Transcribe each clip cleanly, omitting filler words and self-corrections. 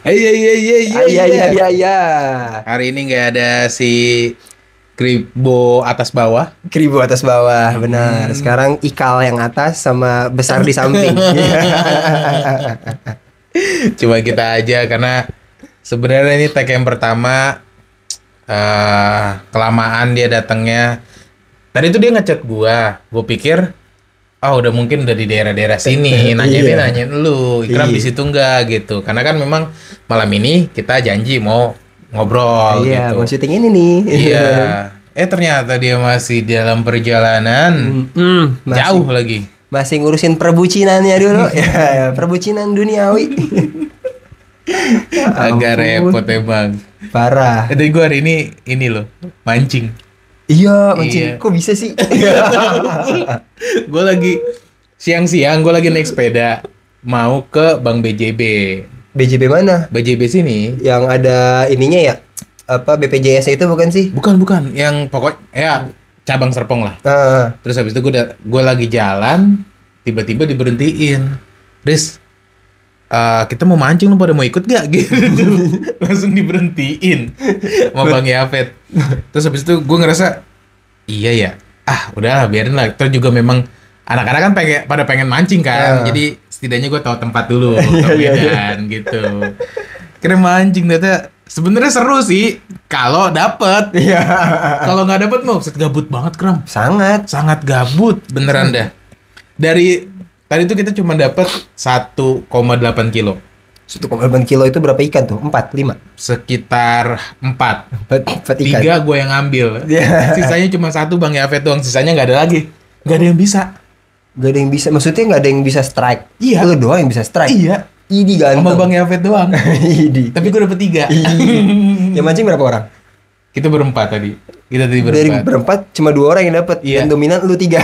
Iya iya iya iya Iya iya iya iya. Hari ini nggak ada si Kribo atas bawah. Kribo atas bawah, benar. Sekarang ikal yang atas sama besar di samping. Cuma kita aja karena sebenarnya ini tag yang pertama kelamaan dia datangnya. Tadi tuh dia ngechat gua pikir udah mungkin udah di daerah-daerah sini, Iya. nanyain lu, Ikram di Iya. situ enggak gitu. Karena kan memang malam ini kita janji mau ngobrol Iya, mau gitu. syuting ini nih. Iya. Ternyata dia masih dalam perjalanan Masih jauh lagi. masih ngurusin perbucinannya dulu. Ya, perbucinan duniawi. Ya Agak ampun. repot emang. Parah. Tadi gue hari ini loh mancing. Iya, Iya. mancing. Kok bisa sih? Gue lagi siang-siang gue lagi naik sepeda mau ke Bank BJB. BJB mana? BJB sini. Yang ada ininya ya? Apa BPJS itu bukan sih? Bukan, yang pokok ya cabang Serpong lah. Ah, Terus habis itu gue lagi jalan, tiba-tiba diberhentiin. Riz, kita mau mancing, lu pada mau ikut gak? Gitu. Langsung diberhentiin sama Bang Yafet. Terus habis itu gue ngerasa, iya ya, udahlah biarin lah. Terus juga memang anak-anak kan pada pengen mancing kan. Jadi setidaknya gue tahu tempat dulu, tahu medan gitu. Kira mancing, ternyata sebenarnya seru sih kalau dapet. iya. Kalau nggak dapet mau set gabut banget, Kram. Sangat. Sangat gabut beneran dah. Dari tadi tuh kita cuma dapat 1,8 kilo. 1,8 kilo itu berapa ikan tuh? 4, 5. Sekitar 4. 4 ikan. 3 gue yang ambil. Iya. Sisanya cuma 1 Bang Yafet doang. Sisanya nggak ada lagi. Nggak ada yang bisa. Gak ada yang bisa, maksudnya gak ada yang bisa strike. Iya. Lu doang yang bisa strike. Iya. Idi Sama ganteng. Bang Yafet doang. Idi. Tapi gue dapet 3. Yang mancing berapa orang? Kita berempat tadi. Kita tadi Dari berempat. berempat cuma 2 orang yang dapat. Iya. Dan dominan lu 3.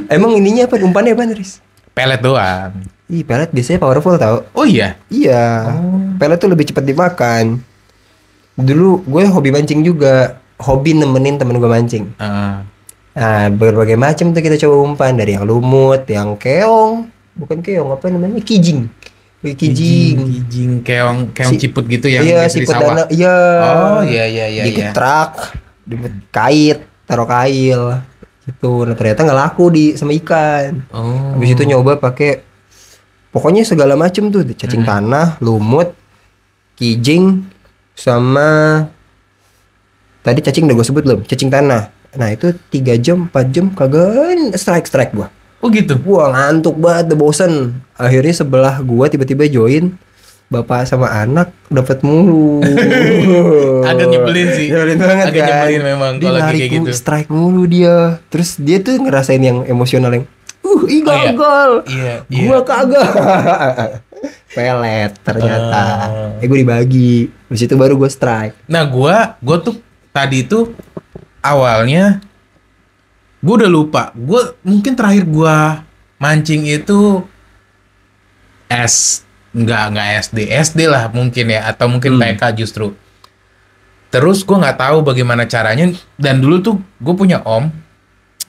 Emang ininya apa? Umpannya apa, Riz? Pelet doang. Ih, pelet biasanya powerful tau. Oh iya. Iya. Pelet tuh lebih cepat dimakan. Dulu gue hobi mancing juga. Hobi nemenin temen gue mancing. Ah. Nah, berbagai macam tuh kita coba umpan. Dari yang lumut, yang keong. Bukan keong, apa namanya? Kijing. Kijing. Kijing keong Si- ciput gitu yang Iya, biasa di siput sawah. dana. Iya. Oh, iya. Digetrak, kait, taruh kail. Gitu. Nah, ternyata nggak laku sama ikan. Oh. Habis itu nyoba pakai pokoknya segala macem tuh, cacing tanah, lumut, kijing, sama tadi cacing udah gue sebut belum? Cacing tanah. Nah, itu 3 jam, 4 jam kagak strike gua. Oh gitu. Gua ngantuk banget, udah bosen. Akhirnya sebelah gua tiba-tiba join bapak sama anak dapat mulu. Agak nyebelin sih. Nyebelin banget Agak kan. nyebelin memang Dia kalau lagi narik kayak gitu. strike mulu dia. Terus dia tuh ngerasain yang emosional yang iya. gagal. Iya, Gua kagak. Pelet ternyata. Gue dibagi. Habis itu baru gua strike. Nah, gua tuh tadi tuh awalnya gua udah lupa. Gua mungkin terakhir gua mancing itu enggak SD lah mungkin ya, atau mungkin TK justru. Terus gua nggak tahu bagaimana caranya, dan dulu tuh gue punya om,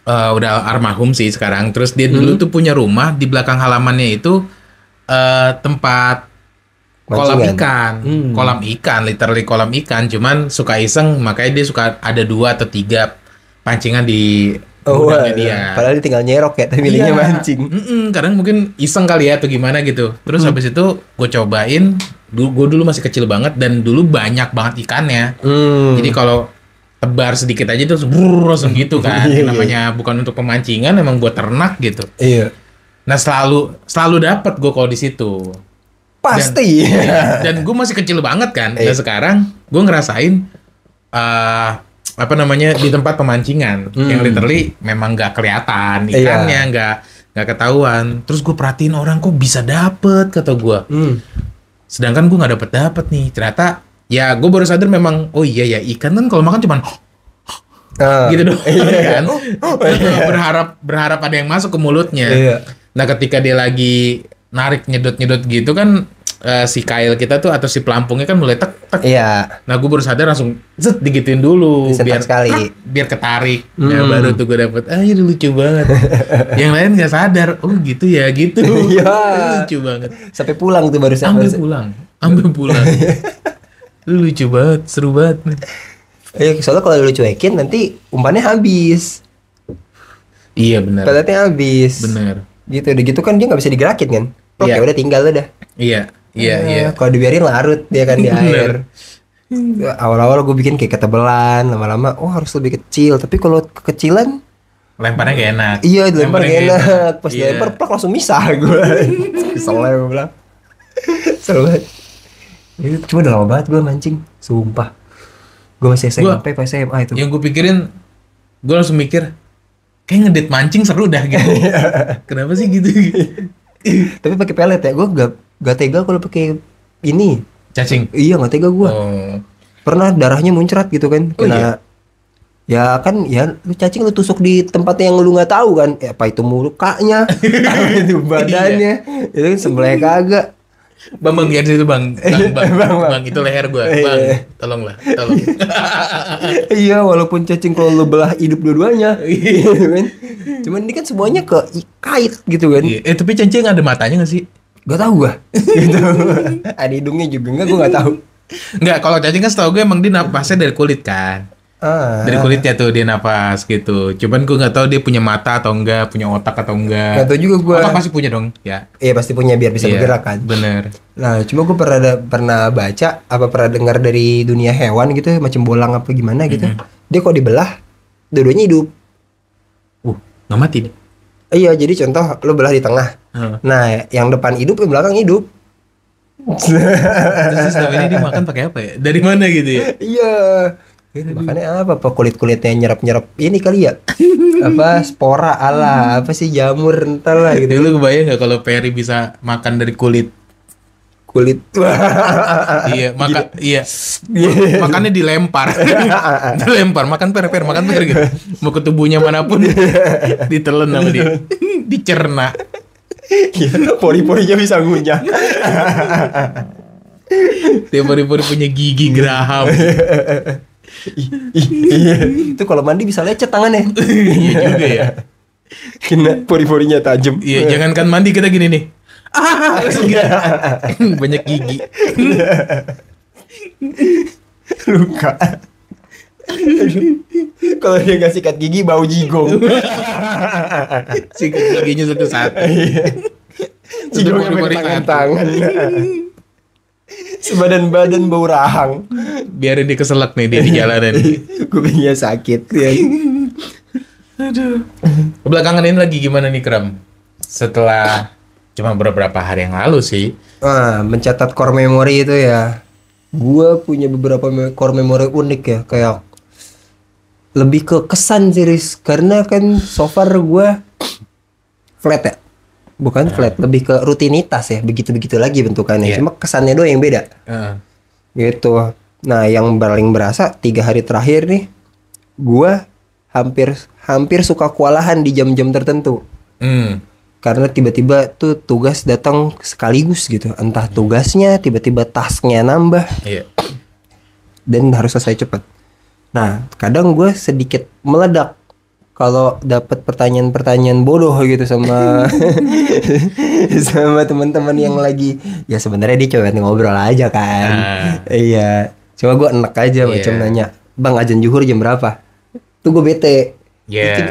udah almarhum sih sekarang. Terus dia dulu tuh punya rumah di belakang halamannya itu tempat kolam Mancingan. ikan, kolam ikan, literally kolam ikan. Cuman suka iseng, makanya dia suka ada 2 atau 3 pancingan di gudangnya dia. Padahal dia tinggal nyerok ya, tapi milihnya Iya. mancing. Kadang mungkin iseng kali ya atau gimana gitu. Terus habis itu gue cobain. Gue dulu masih kecil banget dan dulu banyak banget ikannya. Jadi kalau tebar sedikit aja terus langsung gitu kan. Iya, Namanya bukan untuk pemancingan, emang buat ternak gitu. Iya. Nah selalu dapat gue kalau di situ. Pasti. Dan gue masih kecil banget kan. Iya. Dan sekarang gue ngerasain apa namanya di tempat pemancingan yang literally memang nggak kelihatan ikannya, nggak ketahuan. Terus gue perhatiin orang kok bisa dapet, kata gue. Sedangkan gue nggak dapet nih. Ternyata ya gue baru sadar memang, oh iya ya, ikan kan kalau makan cuman gitu doang kan. Berharap ada yang masuk ke mulutnya. Iya. Nah ketika dia lagi narik nyedot gitu kan, si kail kita tuh atau si pelampungnya kan mulai tek tek. Iya. Nah gue baru sadar langsung zet digituin dulu Disentak biar sekali. biar ketarik. Ya baru tuh gue dapet. Ah ini lucu banget. Yang lain nggak sadar. Oh gitu ya gitu. Iya. Lucu banget. Sampai pulang tuh baru Ambil pulang. Lu lucu banget, seru banget. Soalnya kalau lu cuekin nanti umpannya habis. Iya benar. Peletnya habis. Benar. Gitu, udah gitu kan dia nggak bisa digerakin kan. Iya. Ya udah tinggal udah. Iya. Kalau dibiarin larut dia kan di air. Awal-awal gue bikin kayak ketebelan, lama-lama harus lebih kecil. Tapi kalau kekecilan lemparnya gak enak. Iya, dilempar gak enak. Pas Iya. dilempar plak langsung misah gue. Keselnya gue bilang. Kesel banget. Itu cuma udah lama banget gue mancing, sumpah. Gue masih SMP, SMA itu. Yang gue pikirin, gue langsung mikir, kayak ngedit mancing seru dah gitu. Kenapa sih gitu? Tapi pakai pelet ya, gue gak tega kalau pakai ini. Cacing. Iya gak tega gue. Oh. Pernah darahnya muncrat gitu kan, kena. Ya kan, ya lu cacing lu tusuk di tempat yang lu nggak tahu kan, apa itu mukanya, apa itu badannya, itu kan sebelah kagak. Bang, lihat situ bang, bang, itu leher gue, bang, tolong. Iya, walaupun cacing kalau lu belah hidup dua-duanya, gitu kan. Cuman ini kan semuanya kait gitu kan. Tapi cacing ada matanya nggak sih? Gak tahu gua. Gitu. Ada hidungnya juga nggak, gua nggak tahu. Nggak, kalau cacing kan setahu gue emang dia napasnya dari kulit kan. Dari kulitnya tuh dia napas gitu. Cuman gue nggak tahu dia punya mata atau enggak, punya otak atau enggak. Nggak tahu juga gue. Otak pasti punya dong, ya. Iya pasti punya biar bisa bergerak kan. Bener. Nah cuma gue pernah baca apa pernah dengar dari dunia hewan gitu, macam bolang apa gimana gitu. Dia kok dibelah, dua-duanya hidup. Nggak mati nih. Iya jadi contoh lo belah di tengah. Nah yang depan hidup, yang belakang hidup. Terus selama ini dia makan pakai apa ya? Dari mana gitu ya? Iya. Makanya apa kulit-kulitnya nyerap ini kali ya. Apa spora ala apa sih jamur entar lah gitu. Lu kebayang nggak kalau Perry bisa makan dari kulit? Iya, makannya dilempar. Makan per gitu. Mau ke tubuhnya manapun ditelan sama dia. Dicerna. Pori-porinya bisa ngunyah. Dia pori-pori punya gigi geraham. Itu kalau mandi bisa lecet tangannya. Iya juga ya. Kena pori-porinya tajam. Iya, jangankan mandi kita gini nih. Banyak gigi. Luka. Kalau dia nggak sikat gigi bau jigong. Sikat giginya satu-satu. Jigongnya pakai tangan. Sebadan-badan bau rahang. Biarin dia keselak nih dia di jalanan. Kupingnya sakit ya. Aduh. Belakangan ini lagi gimana nih Kram? Setelah cuma beberapa hari yang lalu sih. Mencatat core memory itu ya. Gua punya beberapa core memory unik ya, kayak lebih ke kesan series karena kan so far gua flat ya. Bukan flat, lebih ke rutinitas ya, begitu-begitu lagi bentukannya. Cuma kesannya doang yang beda. Gitu. Nah, yang paling berasa 3 hari terakhir nih, gua hampir suka kewalahan di jam-jam tertentu. Karena tiba-tiba tuh tugas datang sekaligus gitu. Entah tugasnya, tiba-tiba tasknya nambah. Dan harus selesai cepat. Nah, kadang gue sedikit meledak kalau dapat pertanyaan-pertanyaan bodoh gitu sama sama teman-teman yang lagi, ya sebenarnya dia coba ngobrol aja kan. Iya. Cuma gue enek aja macam nanya, "Bang, azan zuhur jam berapa?" Tuh gue bete.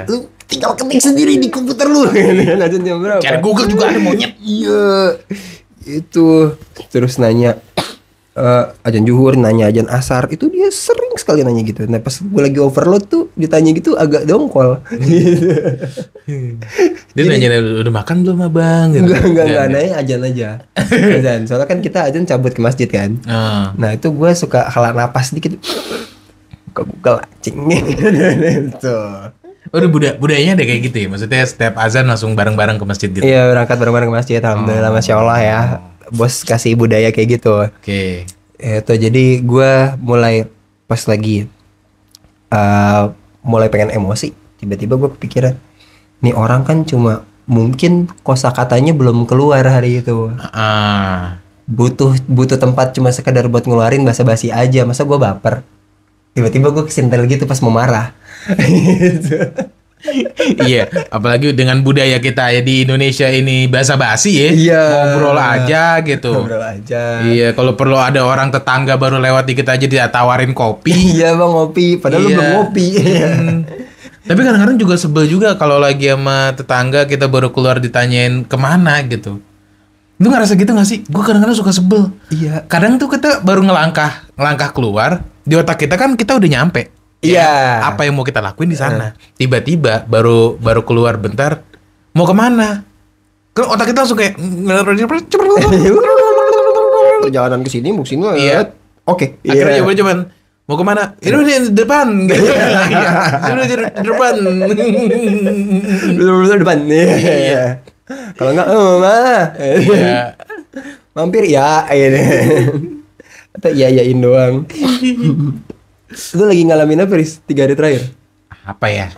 Lu tinggal ketik sendiri di komputer lu. Azan jam berapa? Cari Google juga ada monyet. Iya. Itu terus nanya azan zuhur, nanya azan asar, itu dia sering sekali nanya gitu. Nah pas gue lagi overload tuh ditanya gitu agak dongkol. Dia nanya udah makan belum abang? Gitu. Enggak nanya azan aja. Azan. Soalnya kan kita azan cabut ke masjid kan. Nah itu gue suka hela napas dikit. Buka lacing gitu. Udah budayanya ada kayak gitu ya? Maksudnya setiap azan langsung bareng-bareng ke masjid gitu? Iya berangkat bareng-bareng ke masjid. Alhamdulillah Masya Allah ya. Bos kasih budaya kayak gitu. Oke. Itu jadi gue mulai pas lagi mulai pengen emosi, tiba-tiba gue kepikiran, nih orang kan cuma mungkin kosakatanya belum keluar hari itu. butuh tempat cuma sekedar buat ngeluarin basa-basi aja. Masa gue baper, tiba-tiba gue kesentel gitu pas mau marah. Gitu. Iya, apalagi dengan budaya kita ya di Indonesia ini basa-basi ya. Iya. Ngobrol aja gitu. Ngobrol aja. Iya, kalau perlu ada orang tetangga baru lewat dikit aja dia tawarin kopi. Iya bang, ngopi, padahal lu Iya. belum ngopi. Tapi kadang-kadang juga sebel juga kalau lagi sama tetangga kita baru keluar ditanyain kemana gitu. Lu ngerasa gitu gak sih? Gue kadang-kadang suka sebel. Iya. Kadang tuh kita baru ngelangkah keluar, di otak kita kan kita udah nyampe. Iya. Apa yang mau kita lakuin di sana? Tiba-tiba baru keluar bentar, mau kemana? Kan otak kita langsung kayak Perjalanan ke sini, mau sini. Iya. Oke. akhirnya cuman mau kemana? Ini udah di depan. Ini udah di depan. Betul depan. Iya. Kalau enggak, mana? Iya. Mampir ya, ini. Atau iyain doang. Lu lagi ngalamin apa, Riz? 3 hari terakhir? Apa ya?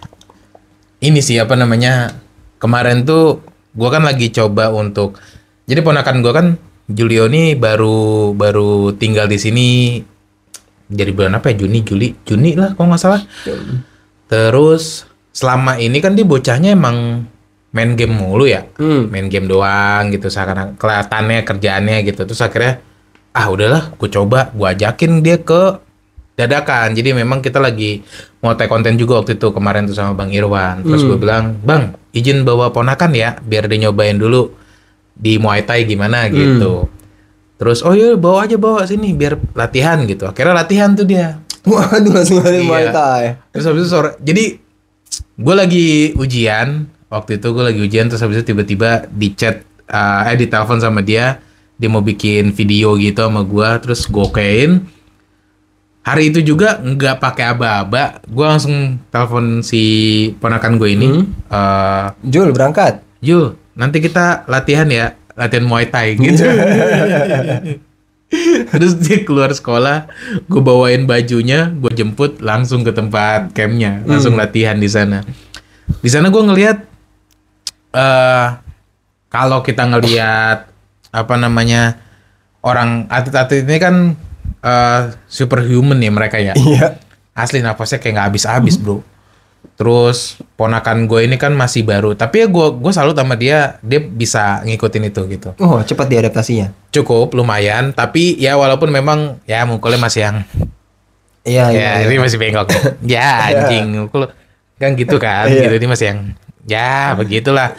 Ini sih apa namanya? Kemarin tuh gua kan lagi coba untuk, jadi ponakan gua kan Julio nih baru tinggal di sini dari bulan apa ya? Juni lah kalau nggak salah. Terus selama ini kan dia bocahnya emang main game mulu ya, main game doang gitu. Seakan kelihatannya kerjaannya gitu. Terus akhirnya udahlah, gue ajakin dia ke dadakan. Jadi memang kita lagi mau take konten juga waktu itu kemarin tuh sama Bang Irwan. Terus gue bilang, Bang, izin bawa ponakan ya, biar dia nyobain dulu di Muay Thai gimana gitu. Terus, oh iya bawa sini biar latihan gitu. Akhirnya latihan tuh dia. Waduh, langsung latihan Muay Thai. Terus habis itu sore, jadi gue lagi ujian. Waktu itu gue lagi ujian, terus habis itu tiba-tiba di chat, ditelepon sama dia. Dia mau bikin video gitu sama gue, terus gue okein. Hari itu juga nggak pakai aba-aba, gue langsung telepon si ponakan gue ini. Jul, berangkat. Jul, nanti kita latihan ya, latihan Muay Thai gitu. Terus dia keluar sekolah, gue bawain bajunya, gue jemput langsung ke tempat campnya, langsung latihan di sana. Di sana gue ngelihat, kalau kita ngelihat apa namanya orang atlet-atlet ini kan superhuman ya mereka ya. Iya. Asli napasnya kayak nggak habis-habis bro. Terus ponakan gue ini kan masih baru, tapi ya gue salut sama dia bisa ngikutin itu gitu. Oh, cepat diadaptasinya. Cukup lumayan, tapi ya walaupun memang ya mukulnya masih yang Iya. ini masih bengkok. Ya anjing mukul kan gitu kan. Gitu ini masih yang ya begitulah.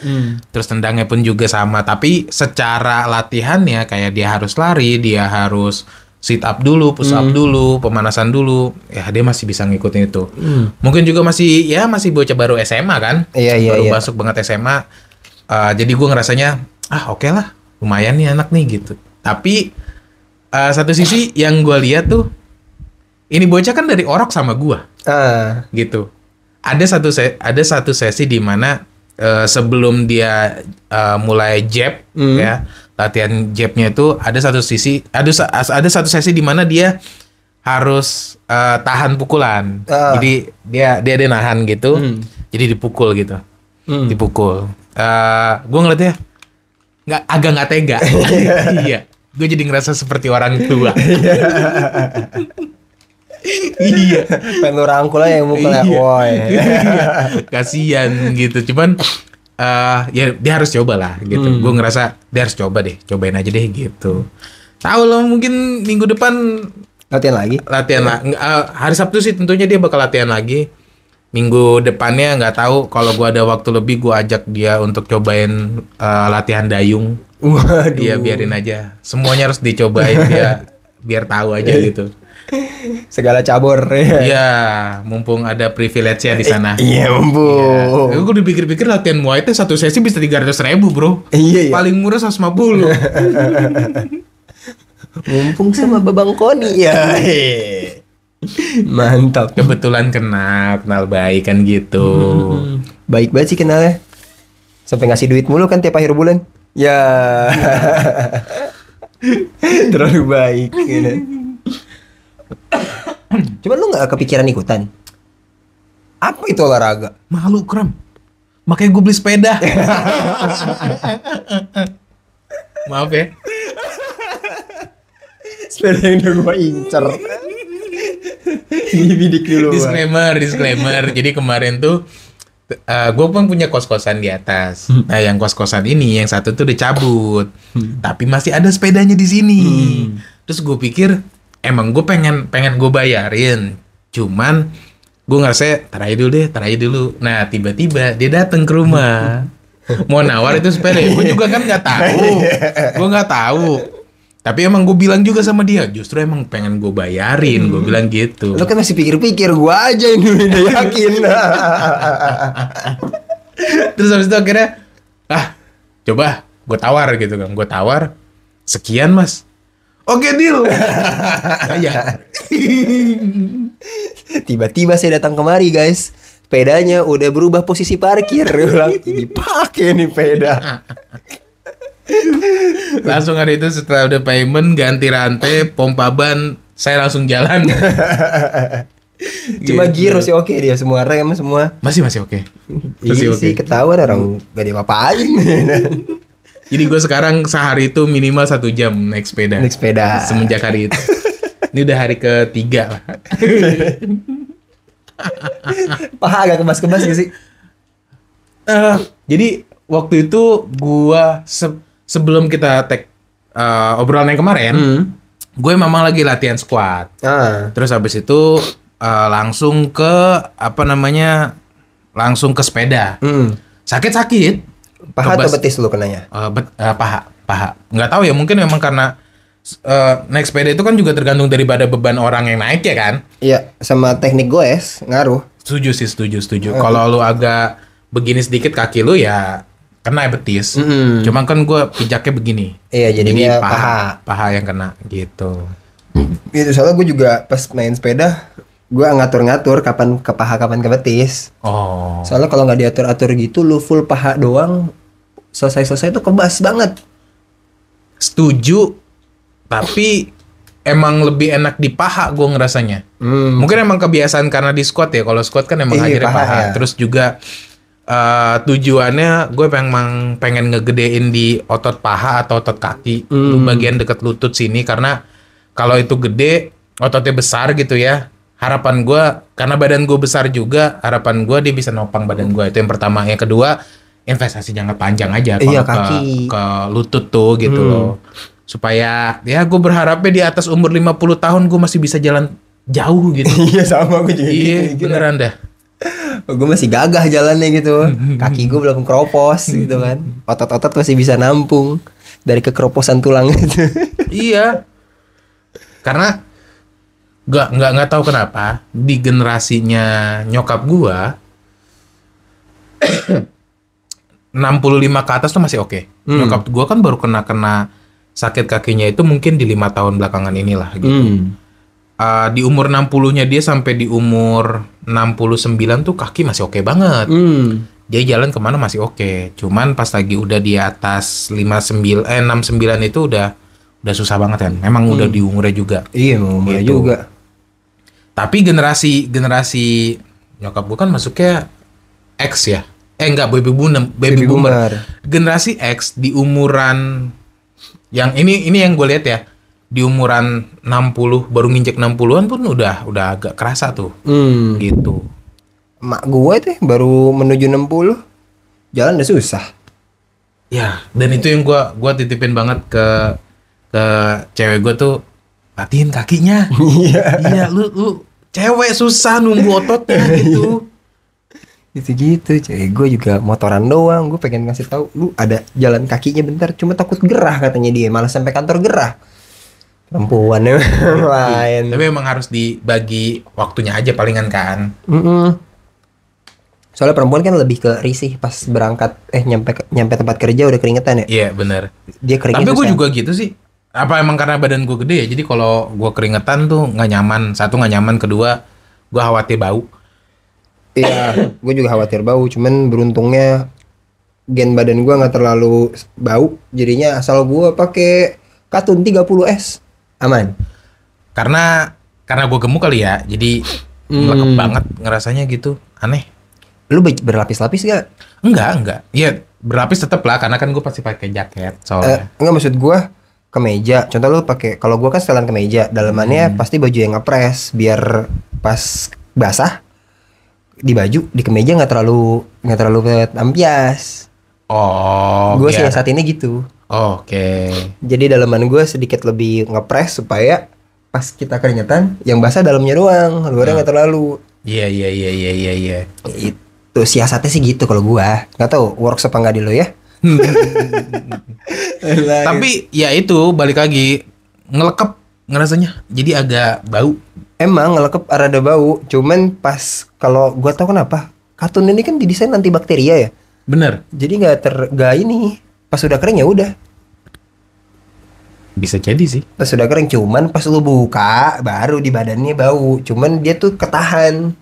Terus tendangnya pun juga sama, tapi secara latihannya kayak dia harus lari, dia harus sit up dulu, push up dulu, pemanasan dulu. Ya dia masih bisa ngikutin itu. Mungkin juga masih bocah baru SMA kan. Iya. Baru masuk banget SMA. Jadi gue ngerasanya oke lah, lumayan nih anak nih gitu. Tapi satu sisi yang gue lihat tuh, ini bocah kan dari orok sama gue. Gitu. Ada satu sesi di mana sebelum dia mulai jab ya, latihan jabnya itu ada satu satu sesi di mana dia harus tahan pukulan. Jadi dia nahan gitu. Jadi dipukul gitu. Dipukul. Gue ngeliatnya agak nggak tega. Iya. Gue jadi ngerasa seperti orang tua. Iya. Pengen lu rangkul aja yang mukulnya. Woi. Kasian gitu. Cuman ya dia harus coba lah gitu. Gue ngerasa dia harus cobain aja deh gitu. Tahu lo mungkin minggu depan Latihan lagi. Hari Sabtu sih tentunya dia bakal latihan lagi. Minggu depannya nggak tahu, kalau gue ada waktu lebih gue ajak dia untuk cobain latihan dayung. Waduh. Iya biarin aja. Semuanya harus dicobain biar tahu aja gitu. Segala cabur. Iya, mumpung ada privilege-nya di sana. Iya, mumpung. Gue dipikir-pikir latihan Muay Thai satu sesi bisa 300.000 bro. Iya. Paling murah 150. Mumpung sama Babang Koni ya. Mantap. Kebetulan kenal baik kan gitu. Baik banget sih kenalnya. Sampai ngasih duit mulu kan tiap akhir bulan. Ya. Terlalu baik gitu. Cuman lu gak kepikiran ikutan? Apa itu olahraga? Malu kram. Makanya gue beli sepeda. Maaf ya. Sepeda yang udah gua incer. Bidik dulu. Disclaimer. Jadi kemarin tuh gue pun punya kos-kosan di atas. Nah, yang kos-kosan ini yang satu tuh udah cabut. Tapi masih ada sepedanya di sini. Terus gue pikir emang gue pengen gue bayarin. Cuman gue ngerasa tar aja dulu. Nah, tiba-tiba dia datang ke rumah. Mau nawar itu sepeda. Gue juga kan nggak tahu. Tapi emang gue bilang juga sama dia, justru emang pengen gue bayarin, gue bilang gitu. Lo kan masih pikir-pikir, gue aja yang dulu udah yakin. Terus habis itu akhirnya, coba gue tawar gitu kan. Gue tawar, sekian mas. Oke deal. Ya. Tiba-tiba saya datang kemari guys. Sepedanya udah berubah posisi parkir. Dipakai nih sepeda. Langsung hari itu setelah udah payment, ganti rantai, pompa ban, saya langsung jalan. Cuma Gitu. giro sih oke dia, semua rem semua. Masih oke. Iya sih ketahuan orang gak ada apa-apain. Jadi gue sekarang sehari itu minimal 1 jam naik sepeda. Naik sepeda. Semenjak hari itu. Ini udah hari ketiga lah. Paha agak kebas-kebas gak sih? Jadi waktu itu gua sebelum kita take obrolan yang kemarin, gue memang lagi latihan squat. Terus habis itu langsung ke langsung ke sepeda. Sakit-sakit. Paha atau betis lu kenanya? Paha. Nggak tahu ya, mungkin memang karena naik sepeda itu kan juga tergantung daripada beban orang yang naik ya kan? Iya, sama teknik goes ngaruh. Setuju. Kalau lu agak begini sedikit kaki lu ya kena betis. Cuman kan gue pijaknya begini. Iya, jadinya paha yang kena gitu. Itu soalnya gue juga pas main sepeda gue ngatur-ngatur kapan ke paha kapan ke betis. Oh. Soalnya kalau nggak diatur-atur gitu lu full paha doang selesai itu kebas banget. Setuju. Tapi emang lebih enak di paha gue ngerasanya. Mungkin emang kebiasaan karena di squat ya. Kalau squat kan emang akhirnya paha. Ya. Terus juga tujuannya gue pengen ngegedein di otot paha atau otot kaki, bagian deket lutut sini, karena kalau itu gede ototnya besar gitu ya, harapan gue karena badan gue besar juga, harapan gue dia bisa nopang badan gue. Itu yang pertama. Yang kedua, investasi jangka panjang aja kalau ke lutut tuh gitu loh, supaya ya gue berharapnya di atas umur 50 tahun gue masih bisa jalan jauh gitu. Iya sama gue juga. Iya beneran dah. Gue masih gagah jalannya gitu. Kaki gue belum keropos gitu kan. Otot-otot masih bisa nampung dari kekeroposan tulang gitu. Iya. Karena nggak tahu kenapa di generasinya nyokap gua 65 ke atas tuh masih oke. Nyokap gua kan baru kena sakit kakinya itu mungkin di 5 tahun belakangan inilah gitu. Di umur 60-nya dia sampai di umur 69 tuh kaki masih oke banget. Dia jalan kemana masih oke. Cuman pas lagi udah di atas 69 itu udah susah banget kan. Memang udah di umurnya juga. Iya, umurnya gitu juga. Tapi generasi nyokap gue kan masuknya X ya. Enggak, baby boomer. Generasi X di umuran yang ini yang gue lihat ya. Di umuran 60 baru nginjek 60-an pun udah agak kerasa tuh. Gitu. Mak gue tuh baru menuju 60 jalan udah susah. Ya, dan itu yang gue titipin banget ke cewek gue tuh, latihin kakinya. Iya, lu cewek susah nunggu ototnya gitu. Gitu cewek gue juga motoran doang. Gue pengen ngasih tahu lu ada jalan kakinya bentar, cuma takut gerah katanya dia, malah sampai kantor gerah. Perempuan lain. Tapi emang harus dibagi waktunya aja palingan kan. Soalnya perempuan kan lebih ke risih pas berangkat nyampe tempat kerja udah keringetan ya. Iya benar. Dia keringet. Tapi gue juga gitu sih. Apa emang karena badan gue gede ya? Jadi kalau gue keringetan tuh nggak nyaman. Satu nggak nyaman, kedua gue khawatir bau. Iya, gue juga khawatir bau. Cuman beruntungnya gen badan gue nggak terlalu bau. Jadinya asal gue pakai Katun 30S aman. Karena gue gemuk kali ya. Jadi melekat banget ngerasanya gitu. Aneh. Lu berlapis-lapis gak? Enggak. Iya berlapis tetap lah. Karena kan gue pasti pakai jaket soalnya. Enggak, maksud gue kemeja. Contoh lu pakai, kalau gua kan setelan kemeja, dalamannya pasti baju yang ngepres biar pas basah di baju di kemeja nggak terlalu ampias. Oh, Gue biar. saat ini gitu. Oke. Jadi dalaman gue sedikit lebih ngepres supaya pas kita keringetan yang basah dalamnya doang, luarnya nggak terlalu. Iya, iya, iya, iya, iya, iya. Itu siasatnya sih gitu kalau gua. Nggak tahu works apa nggak di lo ya. Tapi ya itu balik lagi ngelekep ngerasanya. Jadi agak bau. Emang ngelekep rada bau, cuman pas kalau gua tahu kenapa kartun ini kan didesain antibakteria ya. Bener. Jadi nggak ini. Pas udah kering ya udah. Bisa jadi sih. Pas udah kering, cuman pas lu buka baru di badannya bau. Cuman dia tuh ketahan,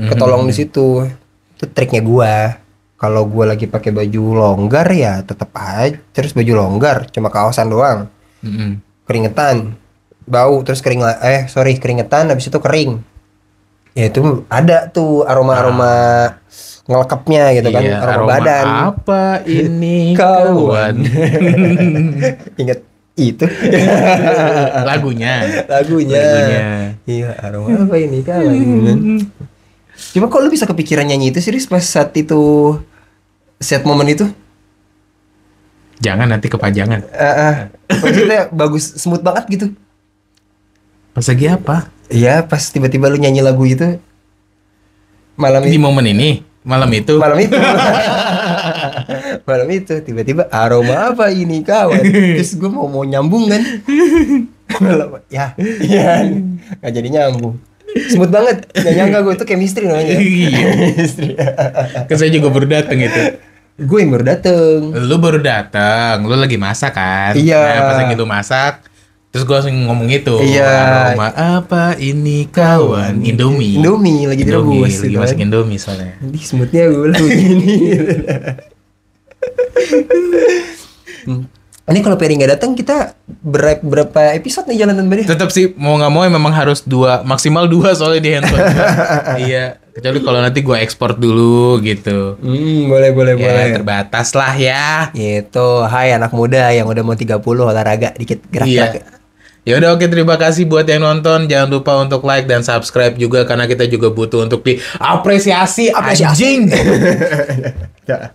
ketolong di situ. Itu triknya gua. Kalau gua lagi pakai baju longgar ya tetap aja terus baju longgar, cuma kaosan doang. Keringetan, bau terus keringetan habis itu kering. Ya itu ada tuh aroma-aroma ngelekepnya gitu kan, Iya, aroma badan. Apa ini Kawan. Ingat itu Lagunya. lagunya. Iya, aroma apa ini kawan. Cuma kok lu bisa kepikiran nyanyi itu sih Riz, pas saat itu set momen itu? Jangan nanti kepanjangan. Maksudnya bagus, smooth banget gitu. Pas lagi apa? Iya, pas tiba-tiba lu nyanyi lagu itu malam Di itu. momen ini, malam itu. Malam itu. Malam itu tiba-tiba aroma apa ini kawan? Terus gue mau nyambung kan? ya nggak jadi nyambung. Smooth banget, nggak nyangka gue itu chemistry namanya. Iya. Kan saya juga baru datang itu. Gue yang baru dateng. Lu baru datang, lu lagi masak kan? Iya. Nah, pas lagi lu masak, terus gua langsung ngomong itu. Iya. Aroma apa ini kawan? Indomie. Indomie lagi direbus. Lagi gitu masak kan. Indomie soalnya. Jadi smoothnya gue lagu ini. Ini kalau Peri nggak datang kita berapa episode nih jalan Beri? Tetap sih mau nggak mau memang harus maksimal 2 soalnya di handphone. Iya, kecuali kalau nanti gua ekspor dulu gitu. Boleh. Ya, terbatas lah ya. Gitu. Hai anak muda yang udah mau 30 olahraga dikit gerak-gerak. Iya. Ya udah oke, terima kasih buat yang nonton. Jangan lupa untuk like dan subscribe juga karena kita juga butuh untuk diapresiasi. Apresiasi. Anjing. Ya.